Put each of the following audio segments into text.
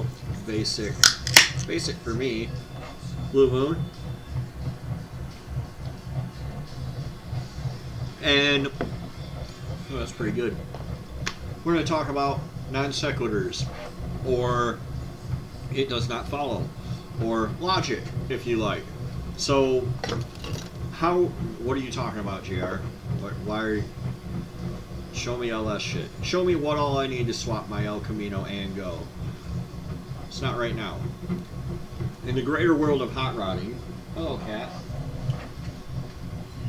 simple, basic. It's basic for me. Blue Moon. And oh, that's pretty good. We're going to talk about non sequiturs, or it does not follow, or logic, if you like. So, what are you talking about, JR? Why are you, show me all that shit. Show me what all I need to swap my El Camino and go. It's not right now. In the greater world of hot rodding, hello, cat.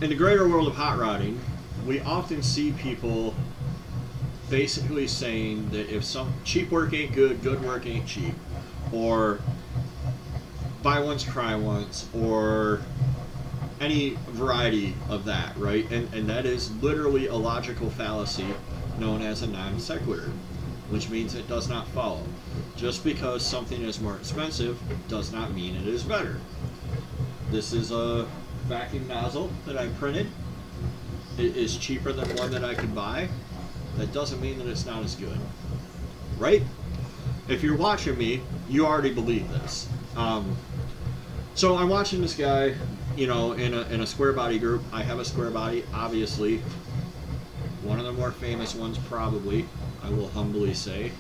In the greater world of hot rodding, we often see people basically saying that if some cheap work ain't good, good work ain't cheap, or buy once, cry once, or any variety of that, right? And that is literally a logical fallacy known as a non sequitur, which means it does not follow. Just because something is more expensive does not mean it is better. This is a vacuum nozzle that I printed. It is cheaper than one that I could buy. That doesn't mean that it's not as good, right? If you're watching me, you already believe this. So I'm watching this guy, you know, in a square body group. I have a square body, obviously. One of the more famous ones, probably, I will humbly say.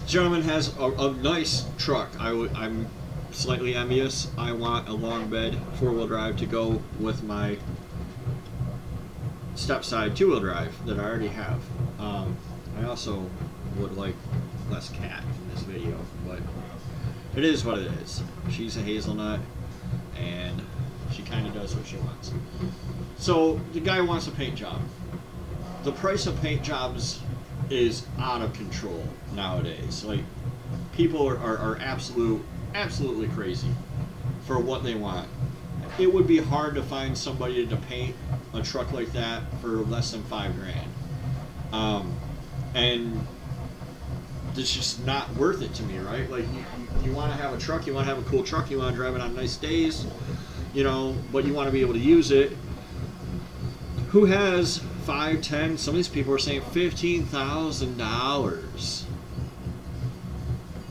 Gentleman has a nice truck. I'm slightly envious. I want a long bed 4-wheel drive to go with my step side 2-wheel drive that I already have. I also would like less cat in this video, but it is what it is. She's a hazelnut, and she kind of does what she wants. So the guy wants a paint job. The price of paint jobs is out of control nowadays. Like, people are absolutely crazy for what they want. It would be hard to find somebody to paint a truck like that for less than $5,000. And it's just not worth it to me, right? Like, you want to have a truck, you want to have a cool truck, you want to drive it on nice days, you know, but you want to be able to use it. Who has 5, 10, some of these people are saying $15,000,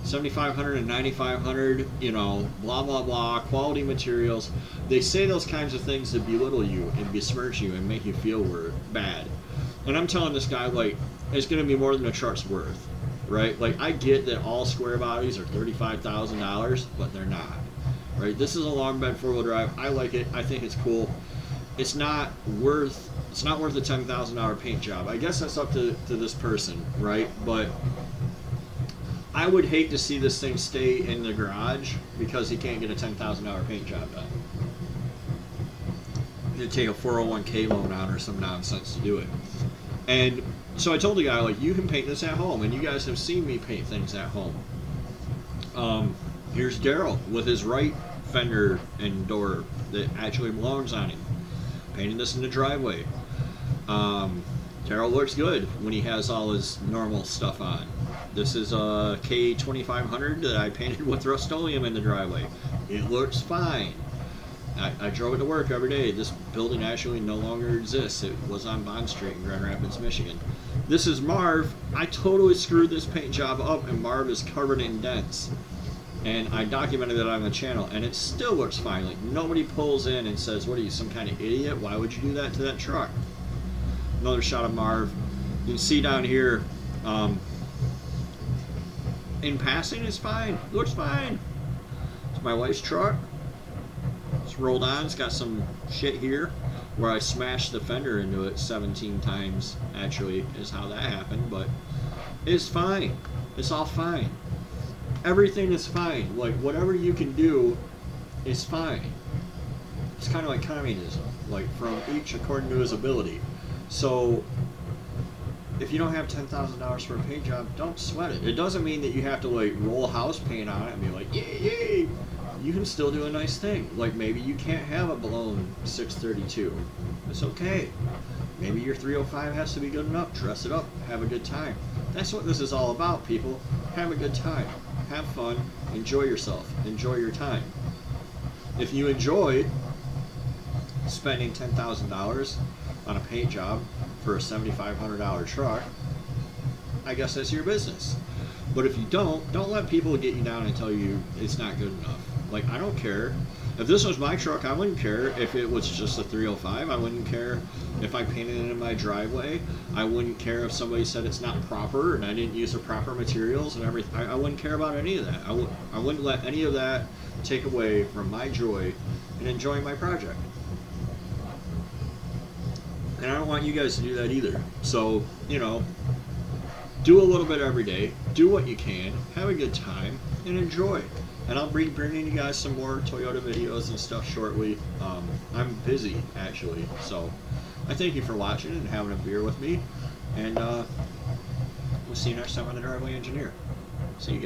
7,500 and 9,500, you know, blah blah blah, quality materials. They say those kinds of things to belittle you and besmirch you and make you feel bad. And I'm telling this guy, like, it's going to be more than a truck's worth, right? Like, I get that all square bodies are $35,000, but they're not, right? This is a long bed 4-wheel drive. I like it. I think it's cool. It's not worth a $10,000 paint job. I guess that's up to this person, right? But I would hate to see this thing stay in the garage because he can't get a $10,000 paint job done. He'd take a 401k loan out or some nonsense to do it. And so I told the guy, like, you can paint this at home, and you guys have seen me paint things at home. Here's Daryl with his right fender and door that actually belongs on him. Painting this in the driveway. Daryl looks good when he has all his normal stuff on. This is a K2500 that I painted with Rust-Oleum in the driveway. It looks fine. I drove it to work every day. This building actually no longer exists. It was on Bond Street in Grand Rapids, Michigan. This is Marv. I totally screwed this paint job up, and Marv is covered in dents. And I documented it on the channel, and it still looks fine. Like, nobody pulls in and says, what are you, some kind of idiot? Why would you do that to that truck? Another shot of Marv. You can see down here, in passing, it's fine. It looks fine. It's my wife's truck. It's rolled on. It's got some shit here where I smashed the fender into it 17 times, actually, is how that happened. But it's fine. It's all fine. Everything is fine. Like, whatever you can do is fine. It's kind of like communism. Like, from each according to his ability. So, if you don't have $10,000 for a paint job, don't sweat it. It doesn't mean that you have to, like, roll house paint on it and be like, yay, yay. You can still do a nice thing. Like, maybe you can't have a blown 632. It's okay. Maybe your 305 has to be good enough. Dress it up. Have a good time. That's what this is all about, people. Have a good time. Have fun. Enjoy yourself. Enjoy your time. If you enjoy spending $10,000 on a paint job for a $7,500 truck, I guess that's your business. But if you don't let people get you down and tell you it's not good enough. Like, I don't care. If this was my truck, I wouldn't care if it was just a 305. I wouldn't care if I painted it in my driveway. I wouldn't care if somebody said it's not proper and I didn't use the proper materials and everything. I wouldn't care about any of that. I wouldn't let any of that take away from my joy in enjoying my project. And I don't want you guys to do that either. So, you know, do a little bit every day. Do what you can. Have a good time and enjoy. And I'll be bringing you guys some more Toyota videos and stuff shortly. I'm busy, actually. So I thank you for watching and having a beer with me. And we'll see you next time on The Driveway Engineer. See you guys.